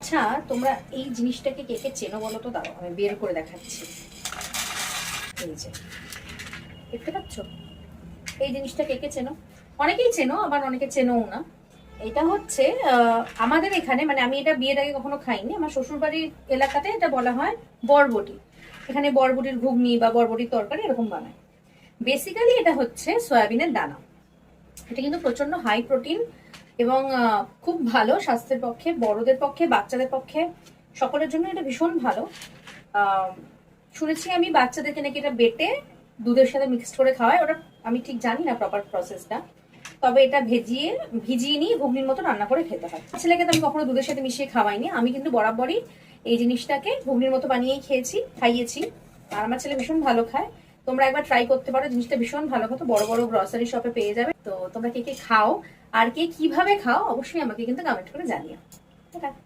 আচ্ছা, তোমরা এই জিনিসটাকে কে কে চেনো বলো তো? দাঁড়াও আমি বের করে দেখাচ্ছি। এই যে দেখতে পাচ্ছ, এই জিনিসটা কে কে চেনো? অনেকেই চেনো, আবার অনেকে চেনোও না। এটা হচ্ছে আমাদের এখানে, মানে আমি এটা বিয়ের আগে কখনো খাইনি, আমার শ্বশুর বাড়ির এলাকাতে এটা বলা হয় বরবটি। এখানে বরবটির ঘুগনি বা বরবটির তরকারি এরকম বানায়। বেসিক্যালি এটা হচ্ছে সয়াবিনের দানা। এটা কিন্তু প্রচন্ড হাই প্রোটিন এবং খুব ভালো স্বাস্থ্যের পক্ষে, বড়দের পক্ষে, বাচ্চাদের পক্ষে, সকলের জন্য এটা ভীষণ ভালো। শুনেছি আমি বাচ্চাদেরকে নাকি এটা বেটে দুধের সাথে মিক্সড করে খাওয়ায়। ওটা আমি ঠিক জানি না প্রপার প্রসেসটা, তবে এটা ভিজিয়ে নিয়ে ঘুগনির মতো রান্না করে খেতে হয়। ছেলেকে তো আমি কখনো দুধের সাথে মিশিয়ে খাওয়াইনি, আমি কিন্তু বরাবরই এই জিনিসটাকে ঘুগনির মতো বানিয়েই খাইয়েছি। আর আমার ছেলে ভীষণ ভালো খায়। তোমরা একবার ট্রাই করতে পারো, জিনিসটা ভীষণ ভালো। কত বড় বড় গ্রসারি শপে পেয়ে যাবে। তো তোমরা কে কে খাও আর কে কিভাবে খাও অবশ্যই আমাকে কিন্তু কমেন্ট করে জানিও। ঠিক আছে।